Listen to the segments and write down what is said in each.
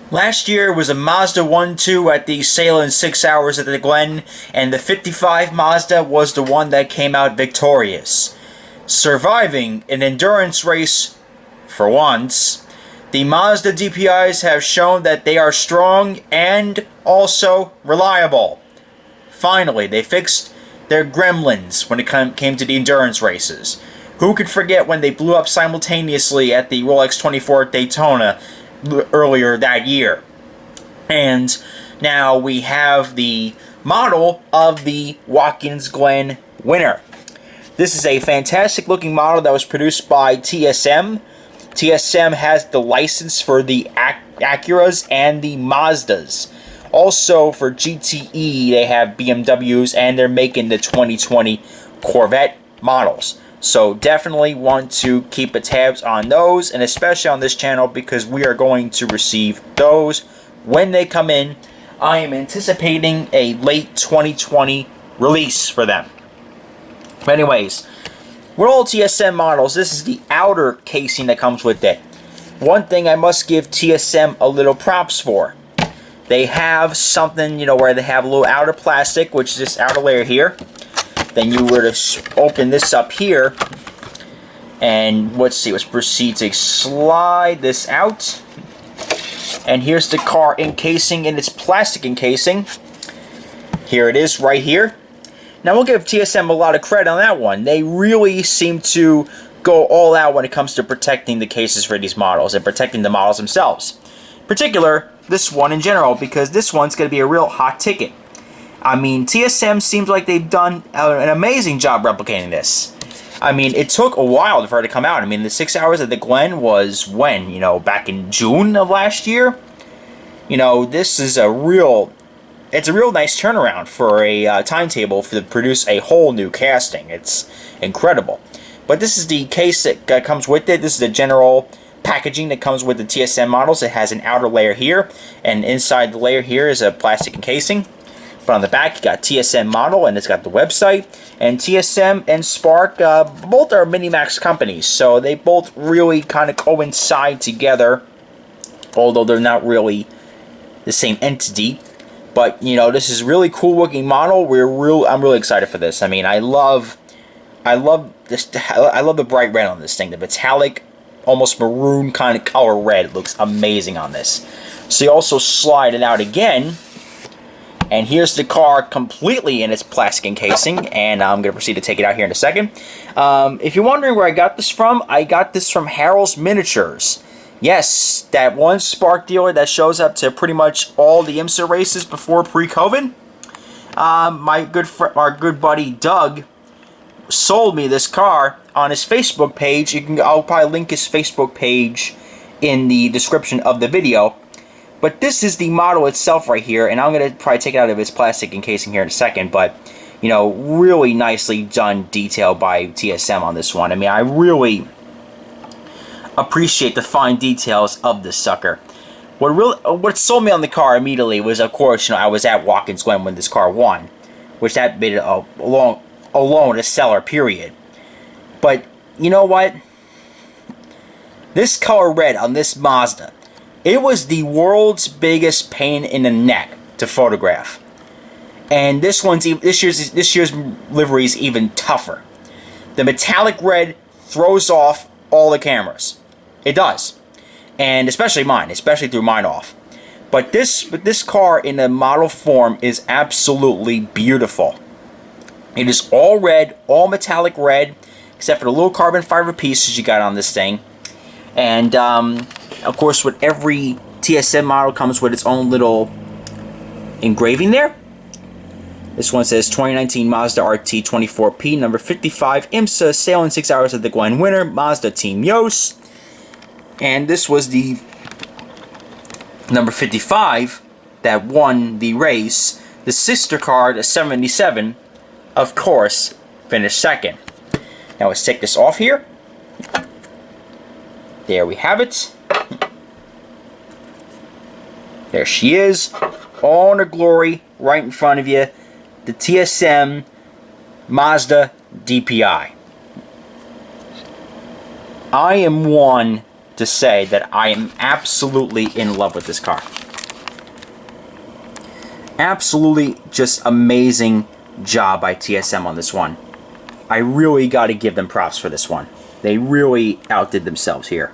Last year was a Mazda 1-2 at the Sahlen 6 hours at the Glen, and the 55 Mazda was the one that came out victorious. Surviving an endurance race for once, the Mazda DPIs have shown that they are strong and also reliable. Finally, they fixed their gremlins when it came to the endurance races. Who could forget when they blew up simultaneously at the Rolex 24 at Daytona earlier that year? And now we have the model of the Watkins Glen winner. This is a fantastic looking model that was produced by TSM. TSM has the license for the Acuras and the Mazdas. Also for GTE, they have BMWs, and they're making the 2020 Corvette models. So definitely want to keep a tabs on those, and especially on this channel, because we are going to receive those when they come in. I am anticipating a late 2020 release for them. But anyways, with all TSM models, this is the outer casing that comes with it. One thing I must give TSM a little props for. They have something, where they have a little outer plastic, which is this outer layer here. Then you were to open this up here, and let's proceed to slide this out. And here's the car encasing in its plastic encasing. Here it is right here. Now we'll give TSM a lot of credit on that one. They really seem to go all out when it comes to protecting the cases for these models and protecting the models themselves. In particular, this one in general, because this one's going to be a real hot ticket. I mean, TSM seems like they've done an amazing job replicating this. I mean, it took a while for it to come out. I mean, the 6 hours at the Glen was when? Back in June of last year? This is it's a real nice turnaround for a timetable to produce a whole new casting. It's incredible. But this is the case that comes with it. This is the general packaging that comes with the TSM models. It has an outer layer here, and inside the layer here is a plastic encasing. But on the back, you got TSM model, and it's got the website. And TSM and Spark, both are Minimax companies, so they both really kind of coincide together, although they're not really the same entity. But this is a really cool looking model. I'm really excited for this. I mean, I love this. I love the bright red on this thing. The metallic, almost maroon kind of color red looks amazing on this. So you also slide it out again. And here's the car completely in its plastic encasing, and I'm going to proceed to take it out here in a second. If you're wondering where I got this from, I got this from Harold's Miniatures. Yes, that one Spark dealer that shows up to pretty much all the IMSA races before pre-COVID. Our good buddy Doug sold me this car on his Facebook page. I'll probably link his Facebook page in the description of the video. But this is the model itself right here, and I'm going to probably take it out of its plastic encasing here in a second, but, really nicely done detail by TSM on this one. I mean, I really appreciate the fine details of this sucker. What sold me on the car immediately was, of course, I was at Watkins Glen when this car won, which that made it alone a seller, period. But, you know what? This color red on this Mazda, it was the world's biggest pain in the neck to photograph. And this year's livery is even tougher. The metallic red throws off all the cameras. It does. And especially mine, especially threw mine off. But this car in a model form is absolutely beautiful. It is all red, all metallic red, except for the little carbon fiber pieces you got on this thing. And of course, with every TSM model comes with its own little engraving there. This one says 2019 Mazda RT24-P, number 55, IMSA, Sahlen 6 hours at the Glen winner, Mazda Team Yost. And this was the number 55 that won the race. The sister car, the 77, of course, finished second. Now let's take this off here. There we have it. There she is, all in her glory, right in front of you. The TSM Mazda DPI. I am one to say that I am absolutely in love with this car. Absolutely just amazing job by TSM on this one. I really got to give them props for this one. They really outdid themselves here.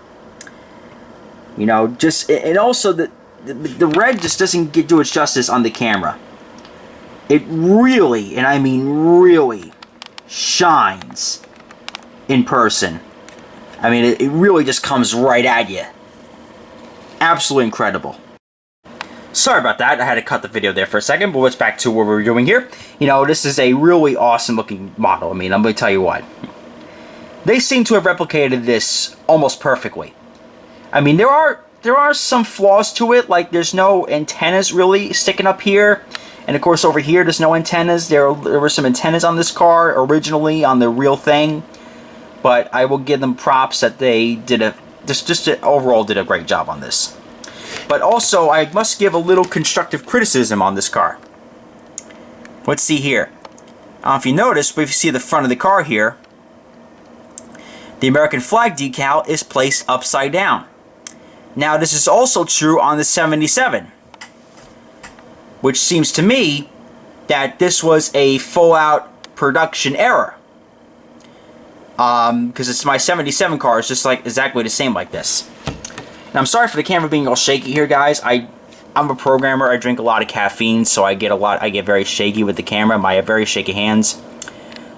You know, just, and also the red just doesn't do its justice on the camera. It really, and I mean really, shines in person. I mean, it really just comes right at you. Absolutely incredible. Sorry about that, I had to cut the video there for a second, but let's back to what we were doing here. You know, this is a really awesome looking model. I mean, I'm going to tell you what. They seem to have replicated this almost perfectly. I mean, there are some flaws to it, like there's no antennas really sticking up here. And of course over here there's no antennas. There were some antennas on this car originally on the real thing. But I will give them props that they did overall did a great job on this. But also, I must give a little constructive criticism on this car. Let's see here. I don't know if you notice, but if you see the front of the car here, the American flag decal is placed upside down. Now, this is also true on the 77, which seems to me that this was a full-out production error. Because it's my 77 car, it's just like exactly the same like this. Now, I'm sorry for the camera being all shaky here, guys. I'm a programmer. I drink a lot of caffeine, so I get very shaky with the camera. I have very shaky hands,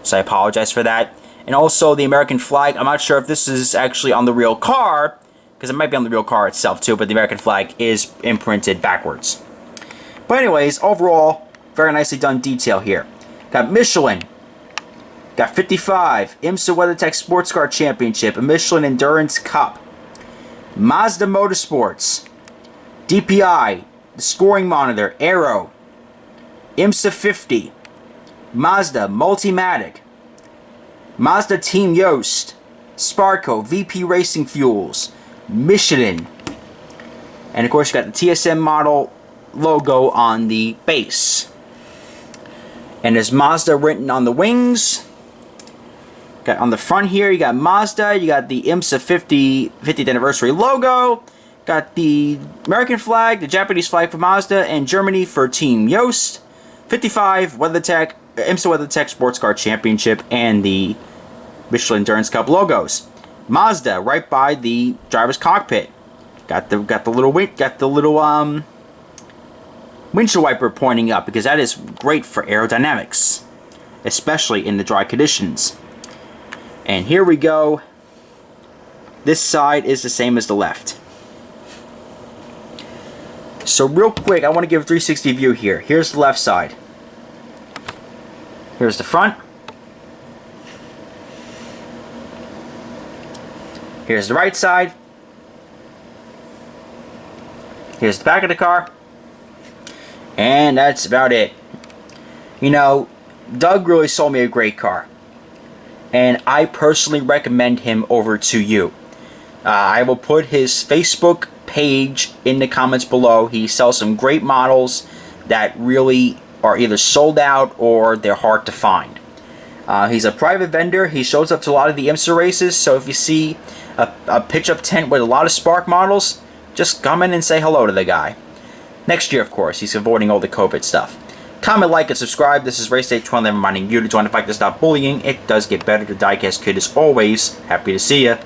so I apologize for that. And also, the American flag. I'm not sure if this is actually on the real car, because it might be on the real car itself too. But the American flag is imprinted backwards. But anyways, overall, very nicely done detail here. Got Michelin. Got 55, IMSA WeatherTech Sports Car Championship, a Michelin Endurance Cup. Mazda Motorsports, DPI, the scoring monitor, Aero, IMSA 50, Mazda Multimatic, Mazda Team Yost, Sparco, VP Racing Fuels, Michelin, and of course you got the TSM model logo on the base. And there's Mazda written on the wings. Got on the front here, you got Mazda, you got the IMSA 50th anniversary logo, got the American flag, the Japanese flag for Mazda, and Germany for Team Yost, 55 WeatherTech, IMSA WeatherTech Sports Car Championship, and the Michelin Endurance Cup logos. Mazda right by the driver's cockpit. Got the little windshield wiper pointing up, because that is great for aerodynamics, especially in the dry conditions. And here we go. This side is the same as the left. So real quick, I want to give a 360 view here. Here's the left side. Here's the front. Here's the right side. Here's the back of the car. And that's about it. You know, Doug really sold me a great car. And I personally recommend him over to you. I will put his Facebook page in the comments below. He sells some great models that really are either sold out or they're hard to find. He's a private vendor. He shows up to a lot of the IMSA races. So if you see a pitch-up tent with a lot of Spark models, just come in and say hello to the guy. Next year, of course. He's avoiding all the COVID stuff. Comment, like, and subscribe. This is RaceDay12 reminding you to join the fight to stop bullying. It does get better. The Diecast Kid is always happy to see you.